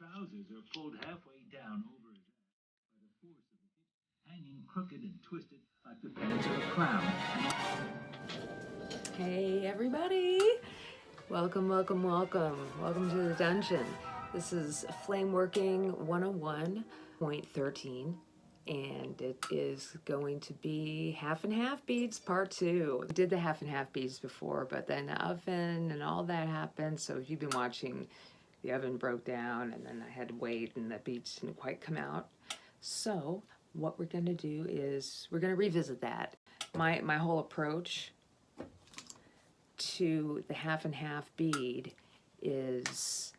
trousers are pulled halfway down over his ass by the force of the hip, hanging crooked and twisted like the feathers of a crown. Hey everybody! Welcome to the dungeon. This is Flameworking 101.13 and it is going to be half and half beads part 2. I did the half and half beads before, but then the oven and all that happened, so if you've been watching, the oven broke down and then I had to wait and the beads didn't quite come out. So what we're going to do is we're going to revisit that. My whole approach to the half and half bead is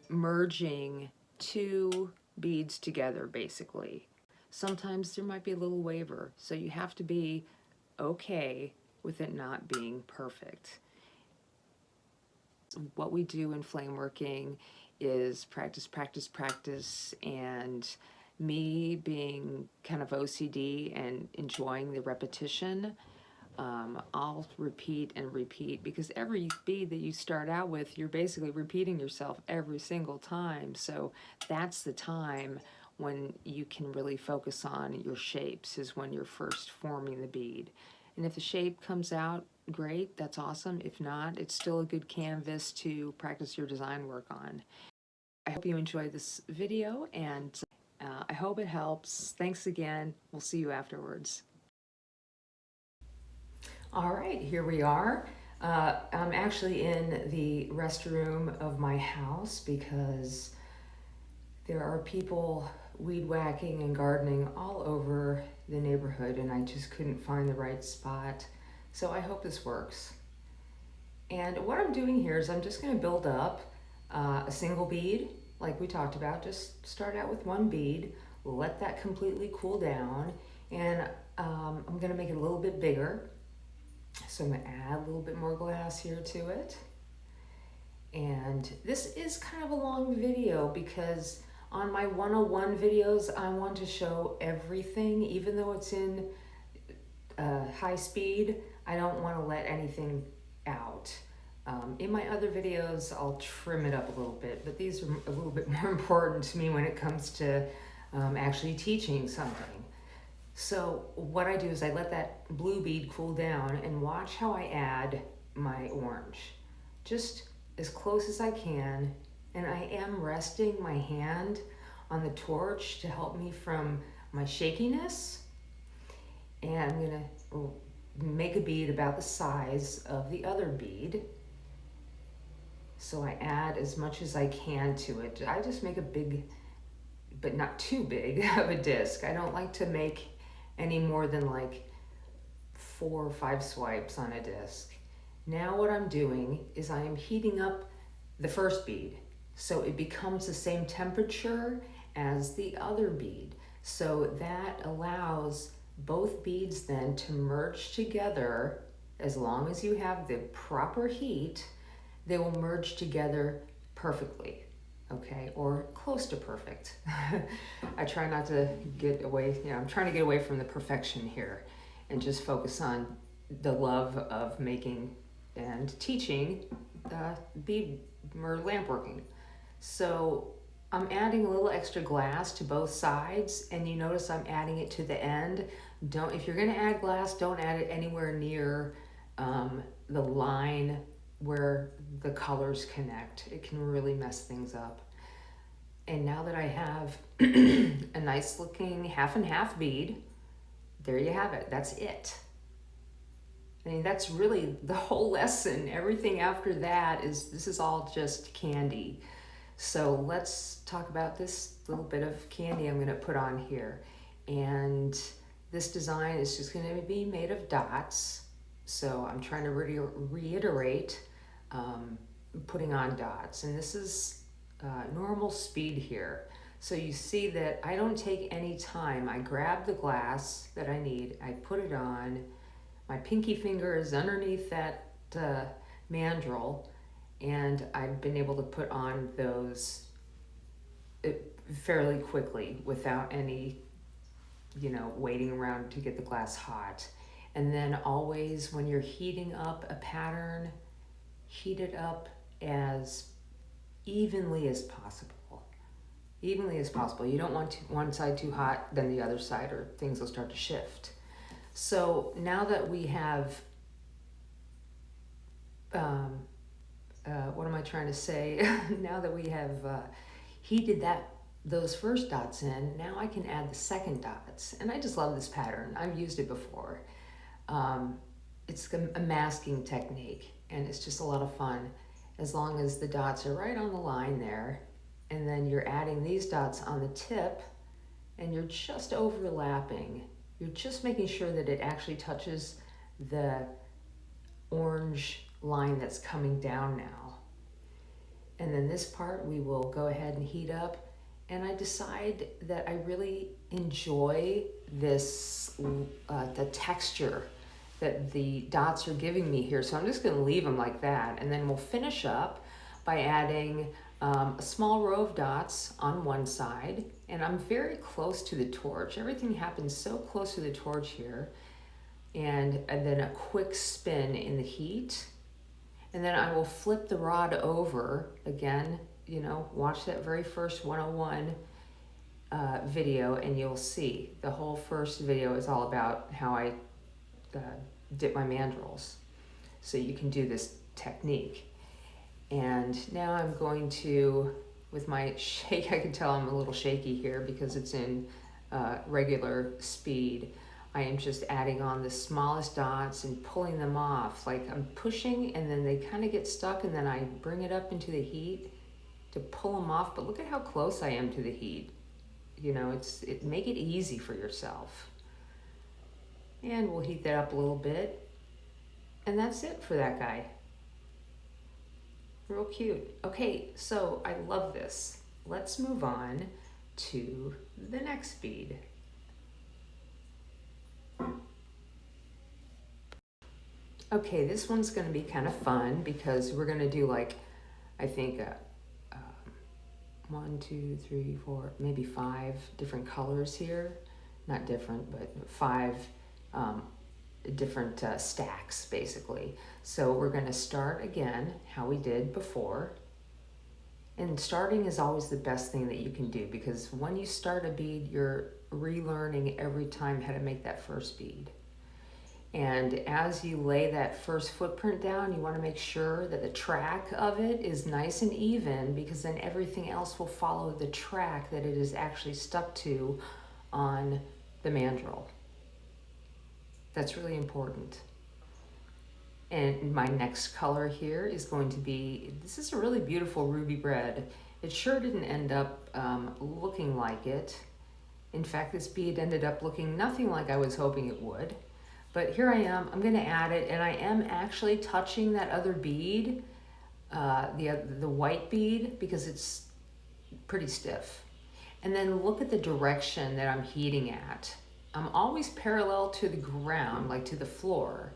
merging two beads together, basically. Sometimes there might be a little waver, so you have to be okay with it not being perfect. What we do in flameworking is practice, practice, practice, and me being kind of OCD and enjoying the repetition. I'll repeat and repeat, because every bead that you start out with, you're basically repeating yourself every single time. So that's the time when you can really focus on your shapes, is when you're first forming the bead. And if the shape comes out great, that's awesome. If not, it's still a good canvas to practice your design work on. I hope you enjoyed this video, and I hope it helps. Thanks again. We'll see you afterwards. All right, here we are. I'm actually in the restroom of my house because there are people weed whacking and gardening all over the neighborhood, and I just couldn't find the right spot. So I hope this works. And what I'm doing here is I'm just going to build up a single bead, like we talked about. Just start out with one bead, let that completely cool down, and I'm going to make it a little bit bigger. So I'm going to add a little bit more glass here to it. And this is kind of a long video because on my 101 videos, I want to show everything. Even though it's in high speed, I don't want to let anything out. In my other videos, I'll trim it up a little bit, but these are a little bit more important to me when it comes to actually teaching something. So what I do is I let that blue bead cool down and watch how I add my orange. Just as close as I can, and I am resting my hand on the torch to help me from my shakiness. And I'm gonna make a bead about the size of the other bead. So I add as much as I can to it. I just make a big, but not too big of a disc. I don't like to make any more than like 4 or 5 swipes on a disc. Now what I'm doing is I am heating up the first bead so it becomes the same temperature as the other bead. So that allows both beads then to merge together. As long as you have the proper heat, they will merge together perfectly. Okay, or close to perfect. I try not to get away, I'm trying to get away from the perfection here and just focus on the love of making and teaching bead or lampworking. So I'm adding a little extra glass to both sides, and you notice I'm adding it to the end. If you're gonna add glass, don't add it anywhere near the line where the colors connect. It can really mess things up. And now that I have a nice looking half and half bead, there you have it. That's it. I mean, that's really the whole lesson. Everything after that this is all just candy. So let's talk about this little bit of candy I'm going to put on here. And this design is just going to be made of dots. So I'm trying to reiterate putting on dots. And this is normal speed here. So you see that I don't take any time. I grab the glass that I need, I put it on, my pinky finger is underneath that mandrel, and I've been able to put on those fairly quickly without any, waiting around to get the glass hot. And then always when you're heating up a pattern, heat it up as evenly as possible. Evenly as possible. You don't want one side too hot, then the other side, or things will start to shift. So now that we have, what am I trying to say? Now that we have heated those first dots in, now I can add the second dots. And I just love this pattern. I've used it before. It's a masking technique, and it's just a lot of fun as long as the dots are right on the line there. And then you're adding these dots on the tip, and you're just overlapping. You're just making sure that it actually touches the orange line that's coming down now. And then this part we will go ahead and heat up. And I decide that I really enjoy this, the texture that the dots are giving me here. So I'm just gonna leave them like that. And then we'll finish up by adding a small row of dots on one side, and I'm very close to the torch. Everything happens so close to the torch here, and then a quick spin in the heat, and then I will flip the rod over again. You know, watch that very first 101 video, and you'll see the whole first video is all about how I dip my mandrels, so you can do this technique. And now I'm going to, with my shake, I can tell I'm a little shaky here because it's in regular speed. I am just adding on the smallest dots and pulling them off. Like I'm pushing and then they kind of get stuck, and then I bring it up into the heat to pull them off. But look at how close I am to the heat. You know, make it easy for yourself. And we'll heat that up a little bit. And that's it for that guy. Real cute. Okay, so I love this. Let's move on to the next bead. Okay, this one's going to be kind of fun because we're going to do like, I think, 1, 2, 3, 4, maybe 5 different colors here. Not different, but 5 different stacks basically. So we're going to start again how we did before. And starting is always the best thing that you can do, because when you start a bead, you're relearning every time how to make that first bead. And as you lay that first footprint down, you want to make sure that the track of it is nice and even, because then everything else will follow the track that it is actually stuck to on the mandrel. That's really important. And my next color here is going to be, this is a really beautiful ruby red. It sure didn't end up looking like it. In fact, this bead ended up looking nothing like I was hoping it would. But here I am, I'm gonna add it, and I am actually touching that other bead, the white bead, because it's pretty stiff. And then look at the direction that I'm heating at. I'm always parallel to the ground, like to the floor,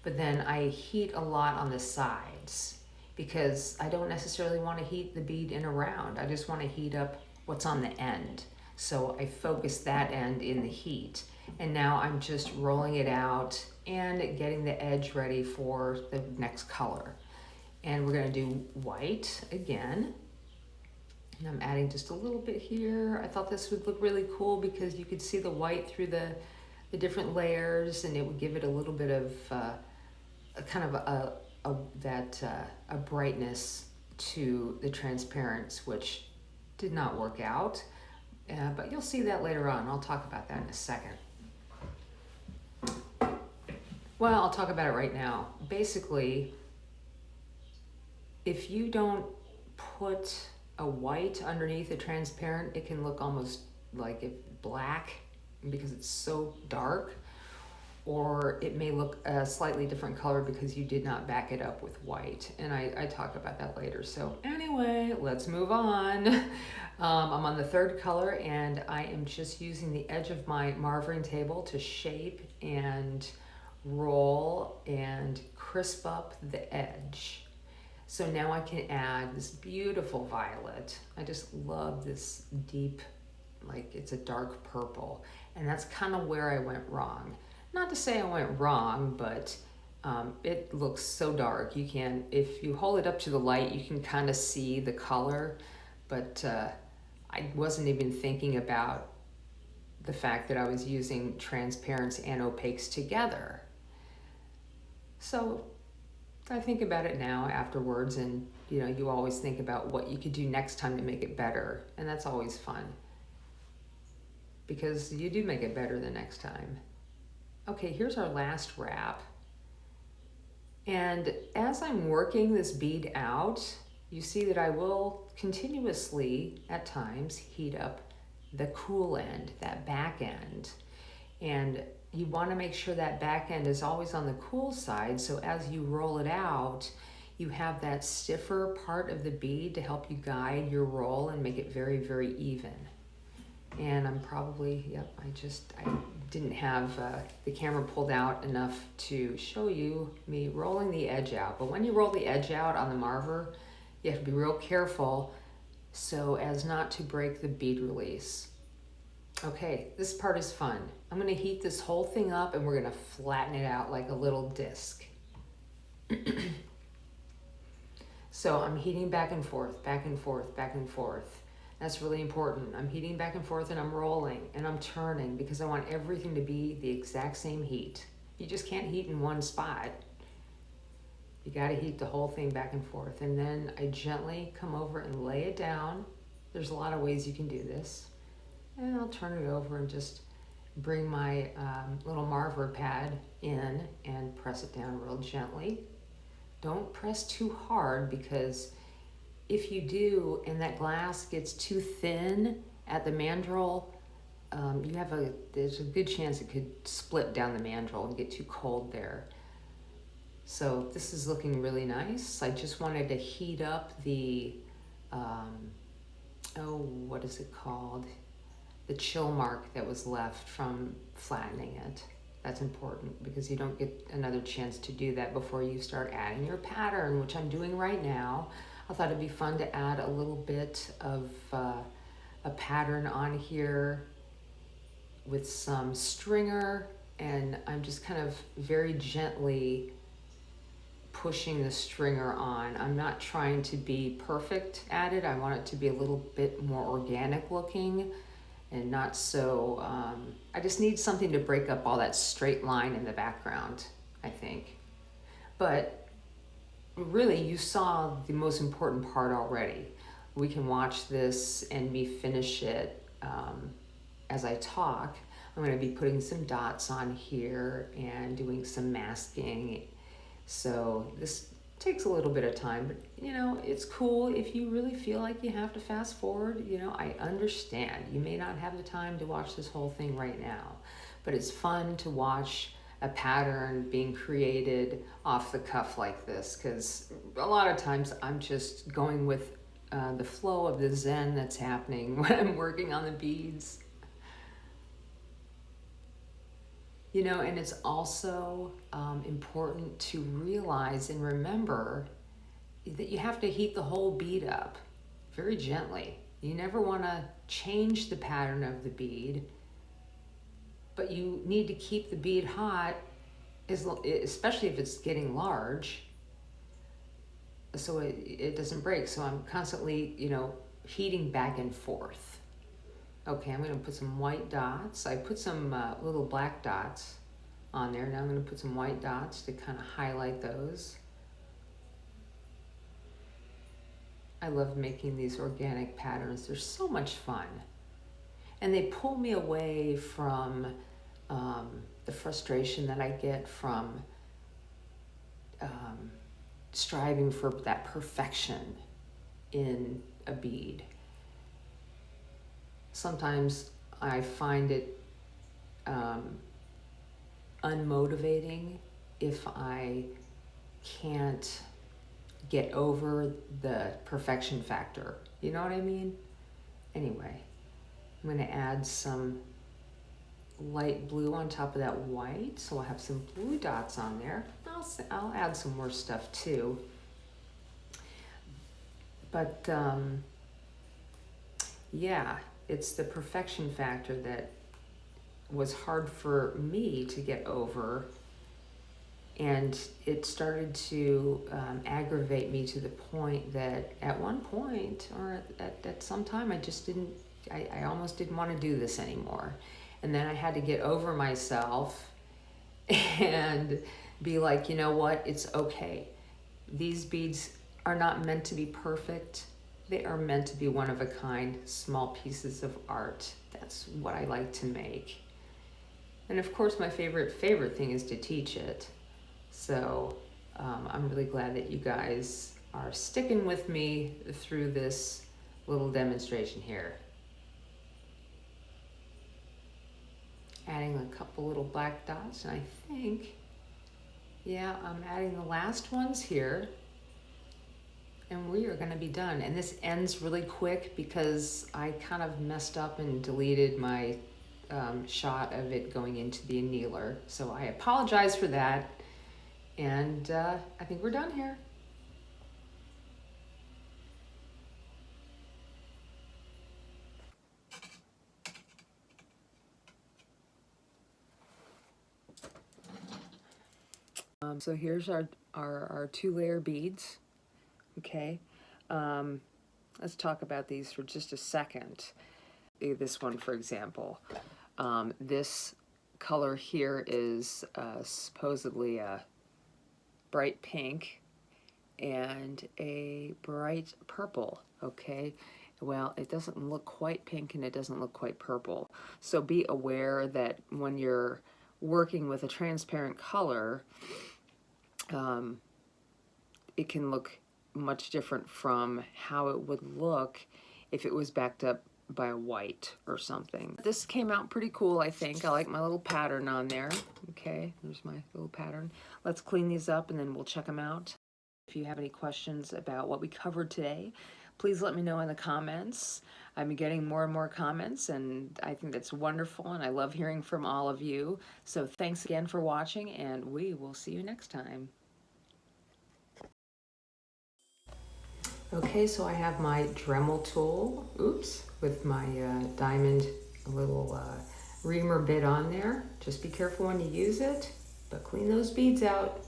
but then I heat a lot on the sides because I don't necessarily want to heat the bead in around. I just want to heat up what's on the end. So I focus that end in the heat. And now I'm just rolling it out and getting the edge ready for the next color. And we're going to do white again. And I'm adding just a little bit here. I thought this would look really cool because you could see the white through the different layers, and it would give it a little bit of a kind of a brightness to the transparency, which did not work out. But you'll see that later on. I'll talk about that in a second. Well, I'll talk about it right now. Basically, if you don't put a white underneath a transparent, it can look almost like it black because it's so dark, or it may look a slightly different color because you did not back it up with white. And I talk about that later. So anyway, let's move on. I'm on the third color, and I am just using the edge of my marvering table to shape and roll and crisp up the edge. So now I can add this beautiful violet. I just love this deep, like it's a dark purple. And that's kind of where I went wrong. Not to say I went wrong, but It looks so dark. You can, if you hold it up to the light, you can kind of see the color, but I wasn't even thinking about the fact that I was using transparents and opaques together. So I think about it now afterwards, and you always think about what you could do next time to make it better, and that's always fun because you do make it better the next time. Okay, here's our last wrap. And as I'm working this bead out, you see that I will continuously, at times, heat up the cool end, that back end. And you want to make sure that back end is always on the cool side, so as you roll it out, you have that stiffer part of the bead to help you guide your roll and make it very, very even. And I'm probably, I didn't have the camera pulled out enough to show you me rolling the edge out. But when you roll the edge out on the marver, you have to be real careful so as not to break the bead release. Okay, this part is fun. I'm gonna heat this whole thing up and we're gonna flatten it out like a little disc. So I'm heating back and forth, back and forth, back and forth. That's really important. I'm heating back and forth and I'm rolling and I'm turning because I want everything to be the exact same heat. You just can't heat in one spot. You gotta heat the whole thing back and forth. And then I gently come over and lay it down. There's a lot of ways you can do this. And I'll turn it over and just bring my little marver pad in and press it down real gently. Don't press too hard because if you do and that glass gets too thin at the mandrel, there's a good chance it could split down the mandrel and get too cold there. So this is looking really nice. I just wanted to heat up the, what is it called? The chill mark that was left from flattening it. That's important because you don't get another chance to do that before you start adding your pattern, which I'm doing right now. I thought it'd be fun to add a little bit of a pattern on here with some stringer, and I'm just kind of very gently pushing the stringer on. I'm not trying to be perfect at it. I want it to be a little bit more organic looking and not so, I just need something to break up all that straight line in the background, I think. But really, you saw the most important part already. We can watch this and me finish it as I talk. I'm going to be putting some dots on here and doing some masking. So this takes a little bit of time, but it's cool if you really feel like you have to fast forward. I understand. You may not have the time to watch this whole thing right now, but it's fun to watch a pattern being created off the cuff like this, because a lot of times I'm just going with the flow of the zen that's happening when I'm working on the beads. And it's also important to realize and remember that you have to heat the whole bead up very gently. You never want to change the pattern of the bead, but you need to keep the bead hot, especially if it's getting large, so it doesn't break. So I'm constantly, heating back and forth. Okay, I'm going to put some white dots. I put some little black dots on there. Now I'm going to put some white dots to kind of highlight those. I love making these organic patterns. They're so much fun. And they pull me away from the frustration that I get from striving for that perfection in a bead. Sometimes I find it unmotivating if I can't get over the perfection factor. You know what I mean? Anyway, I'm going to add some light blue on top of that white, so I'll have some blue dots on there. I'll add some more stuff too. But yeah, it's the perfection factor that was hard for me to get over. And it started to aggravate me to the point that at one point, or at some time, I almost didn't want to do this anymore. And then I had to get over myself and be like, you know what, it's okay. These beads are not meant to be perfect. They are meant to be one of a kind, small pieces of art. That's what I like to make. And of course, my favorite thing is to teach it. So I'm really glad that you guys are sticking with me through this little demonstration here. Adding a couple little black dots, and I think, yeah, I'm adding the last ones here, and we are going to be done. And this ends really quick because I kind of messed up and deleted my shot of it going into the annealer. So I apologize for that. And I think we're done here. So here's our 2-layer beads. Okay. Let's talk about these for just a second. This one, for example. This color here is supposedly a bright pink and a bright purple, okay? Well, it doesn't look quite pink and it doesn't look quite purple. So be aware that when you're working with a transparent color, it can look much different from how it would look if it was backed up by a white or something. This came out pretty cool, I think. I like my little pattern on there. Okay, there's my little pattern. Let's clean these up and then we'll check them out. If you have any questions about what we covered today, please let me know in the comments. I'm getting more and more comments, and I think that's wonderful, and I love hearing from all of you. So thanks again for watching, and we will see you next time. Okay, so I have my Dremel tool, with my diamond little reamer bit on there. Just be careful when you use it, but clean those beads out.